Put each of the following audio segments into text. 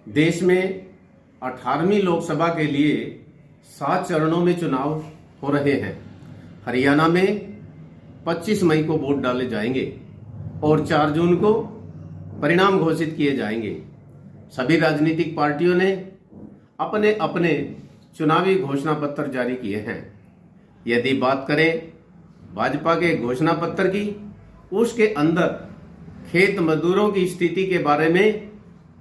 देश में 18वीं लोकसभा के लिए 7 चरणों में चुनाव हो रहे हैं। हरियाणा में 25 मई को वोट डाले जाएंगे और 4 जून को परिणाम घोषित किए जाएंगे। सभी राजनीतिक पार्टियों ने अपने अपने चुनावी घोषणा पत्र जारी किए हैं। यदि बात करें भाजपा के घोषणा पत्र की, उसके अंदर खेत मजदूरों की स्थिति के बारे में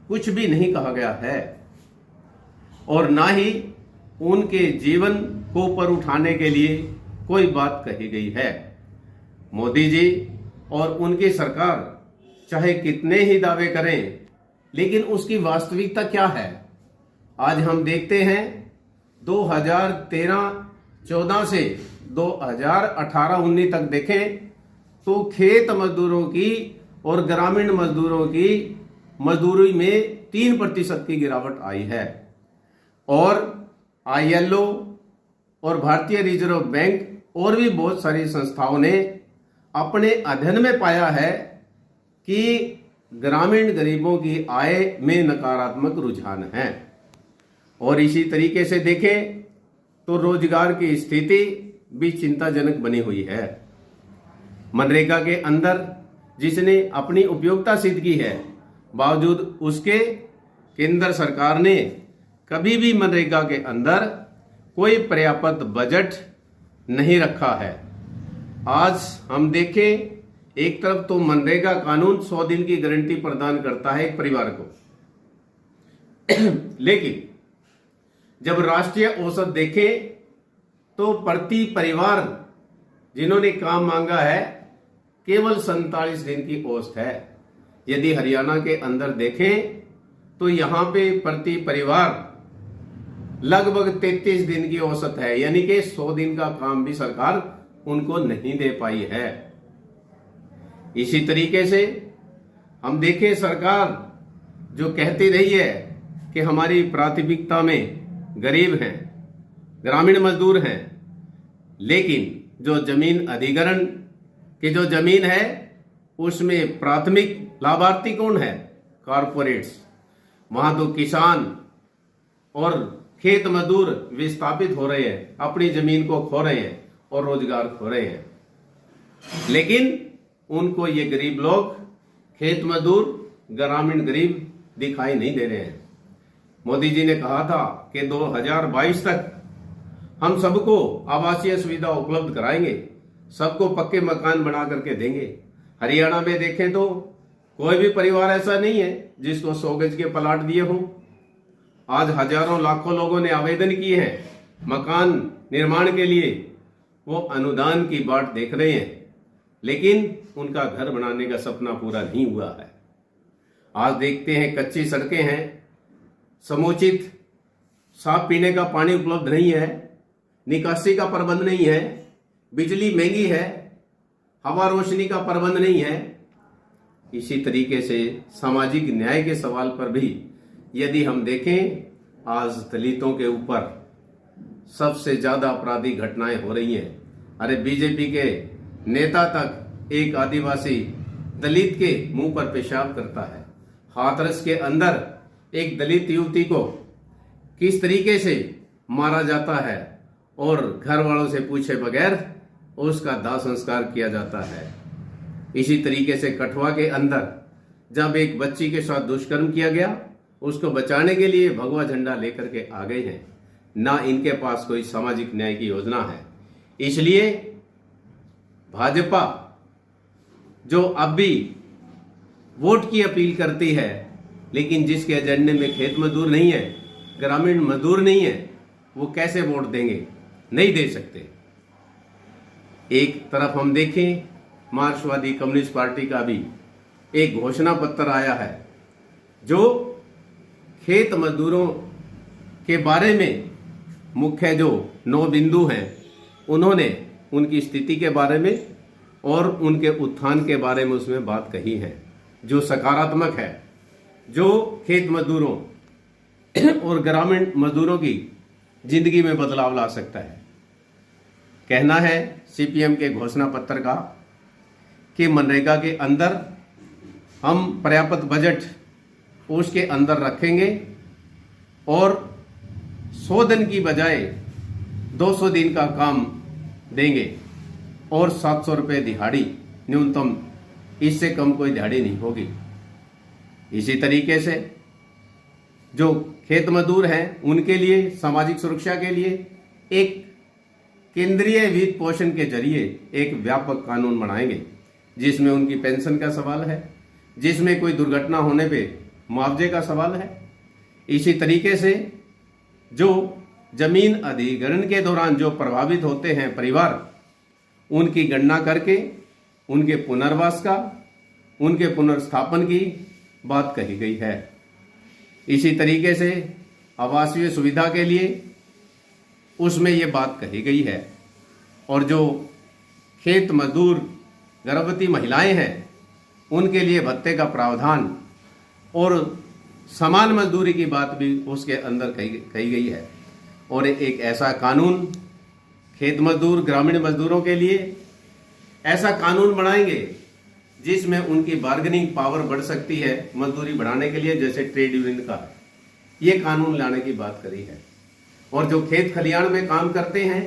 कुछ भी नहीं कहा गया है और ना ही उनके जीवन को ऊपर उठाने के लिए कोई बात कही गई है। मोदी जी और उनकी सरकार चाहे कितने ही दावे करें, लेकिन उसकी वास्तविकता क्या है? आज हम देखते हैं 2013-14 से 2018-19 तक देखें तो खेत मजदूरों की और ग्रामीण मजदूरों की मजदूरी में 3% की गिरावट आई है और ILO और भारतीय रिजर्व बैंक और भी बहुत सारी संस्थाओं ने अपने अध्ययन में पाया है कि ग्रामीण गरीबों की आय में नकारात्मक रुझान है। और इसी तरीके से देखें तो रोजगार की स्थिति भी चिंताजनक बनी हुई है। मनरेगा के अंदर जिसने अपनी उपयोगिता सिद्ध की है, बावजूद उसके केंद्र सरकार ने कभी भी मनरेगा के अंदर कोई पर्याप्त बजट नहीं रखा है। आज हम देखें, एक तरफ तो मनरेगा कानून 100 दिन की गारंटी प्रदान करता है एक परिवार को, लेकिन जब राष्ट्रीय औसत देखें तो प्रति परिवार जिन्होंने काम मांगा है केवल 47 दिन की औसत है। यदि हरियाणा के अंदर देखें तो यहां पे प्रति परिवार लगभग 33 दिन की औसत है, यानी कि 100 दिन का काम भी सरकार उनको नहीं दे पाई है। इसी तरीके से हम देखें, सरकार जो कहती रही है कि हमारी प्राथमिकता में गरीब हैं, ग्रामीण मजदूर हैं, लेकिन जो जमीन अधिग्रहण की जो जमीन है उसमें प्राथमिक लाभार्थी कौन है? कॉरपोरेट्स। वहां तो किसान और खेत मजदूर विस्थापित हो रहे हैं, अपनी जमीन को खो रहे हैं और रोजगार खो रहे हैं, लेकिन उनको ये गरीब लोग, खेत मजदूर, ग्रामीण गरीब दिखाई नहीं दे रहे हैं। मोदी जी ने कहा था कि 2022 तक हम सबको आवासीय सुविधा उपलब्ध कराएंगे, सबको पक्के मकान बना करके देंगे। हरियाणा में देखें तो कोई भी परिवार ऐसा नहीं है जिसको 100 गज के प्लाट दिए हों। आज हजारों लाखों लोगों ने आवेदन किए हैं मकान निर्माण के लिए, वो अनुदान की बाट देख रहे हैं, लेकिन उनका घर बनाने का सपना पूरा नहीं हुआ है। आज देखते हैं कच्ची सड़कें हैं, समुचित साफ पीने का पानी उपलब्ध नहीं है, निकासी का प्रबंध नहीं है, बिजली महंगी है, हवा रोशनी का प्रबंध नहीं है। इसी तरीके से सामाजिक न्याय के सवाल पर भी यदि हम देखें, आज दलितों के ऊपर सबसे ज्यादा आपराधिक घटनाएं हो रही हैं। अरे बीजेपी के नेता तक एक आदिवासी दलित के मुंह पर पेशाब करता है। हाथरस के अंदर एक दलित युवती को किस तरीके से मारा जाता है और घर वालों से पूछे बगैर उसका दाह संस्कार किया जाता है। इसी तरीके से कठुआ के अंदर जब एक बच्ची के साथ दुष्कर्म किया गया, उसको बचाने के लिए भगवा झंडा लेकर के आ गए हैं। ना इनके पास कोई सामाजिक न्याय की योजना है। इसलिए भाजपा जो अब भी वोट की अपील करती है, लेकिन जिसके एजेंडे में खेत मजदूर नहीं है, ग्रामीण मजदूर नहीं है, वो कैसे वोट देंगे? नहीं दे सकते। एक तरफ हम देखें, मार्क्सवादी कम्युनिस्ट पार्टी का भी एक घोषणा पत्र आया है जो खेत मजदूरों के बारे में मुख्य जो 9 बिंदु हैं, उन्होंने उनकी स्थिति के बारे में और उनके उत्थान के बारे में उसमें बात कही है, जो सकारात्मक है, जो खेत मजदूरों और ग्रामीण मजदूरों की जिंदगी में बदलाव ला सकता है। कहना है CPM के घोषणा पत्र का कि मनरेगा के अंदर हम पर्याप्त बजट उसके अंदर रखेंगे और 100 दिन की बजाय 200 दिन का काम देंगे और 700 रुपये दिहाड़ी न्यूनतम, इससे कम कोई दिहाड़ी नहीं होगी। इसी तरीके से जो खेत मजदूर हैं उनके लिए सामाजिक सुरक्षा के लिए एक केंद्रीय वित्त पोषण के जरिए एक व्यापक कानून बनाएंगे, जिसमें उनकी पेंशन का सवाल है, जिसमें कोई दुर्घटना होने पे मुआवजे का सवाल है। इसी तरीके से जो जमीन अधिग्रहण के दौरान जो प्रभावित होते हैं परिवार, उनकी गणना करके उनके पुनर्वास का, उनके पुनर्स्थापन की बात कही गई है। इसी तरीके से आवासीय सुविधा के लिए उसमें ये बात कही गई है। और जो खेत मजदूर गर्भवती महिलाएं हैं उनके लिए भत्ते का प्रावधान और समान मजदूरी की बात भी उसके अंदर कही गई है। और एक ऐसा कानून खेत मजदूर ग्रामीण मजदूरों के लिए ऐसा कानून बनाएंगे जिसमें उनकी बार्गेनिंग पावर बढ़ सकती है मजदूरी बढ़ाने के लिए, जैसे ट्रेड यूनियन का ये कानून लाने की बात करी है। और जो खेत खलिहान में काम करते हैं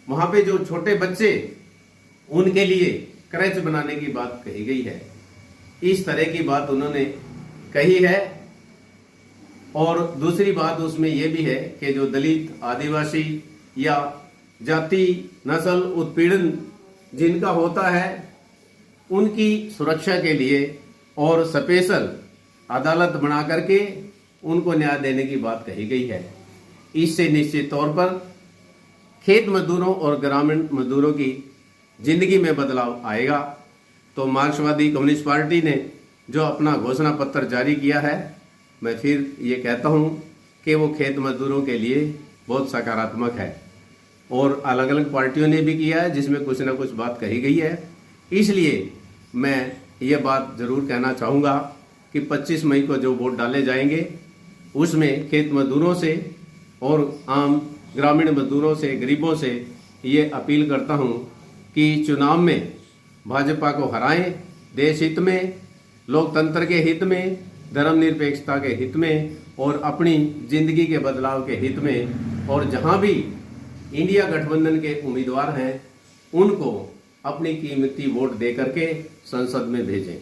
वहां पे जो छोटे बच्चे, उनके लिए क्रैच बनाने की बात कही गई है। इस तरह की बात उन्होंने कही है। और दूसरी बात उसमें यह भी है कि जो दलित, आदिवासी या जाति नस्ल उत्पीड़न जिनका होता है उनकी सुरक्षा के लिए और स्पेशल अदालत बना करके उनको न्याय देने की बात कही गई है। इससे निश्चित तौर पर खेत मजदूरों और ग्रामीण मजदूरों की जिंदगी में बदलाव आएगा। तो मार्क्सवादी कम्युनिस्ट पार्टी ने जो अपना घोषणा पत्र जारी किया है, मैं फिर ये कहता हूँ कि वो खेत मजदूरों के लिए बहुत सकारात्मक है। और अलग अलग पार्टियों ने भी किया है जिसमें कुछ ना कुछ बात कही गई है। इसलिए मैं ये बात जरूर कहना चाहूँगा कि 25 मई को जो वोट डाले जाएंगे उसमें खेत मजदूरों से और आम ग्रामीण मजदूरों से, गरीबों से ये अपील करता हूँ कि चुनाव में भाजपा को हराएं, देश हित में, लोकतंत्र के हित में, धर्मनिरपेक्षता के हित में और अपनी जिंदगी के बदलाव के हित में। और जहाँ भी इंडिया गठबंधन के उम्मीदवार हैं उनको अपनी कीमती वोट दे करके संसद में भेजें।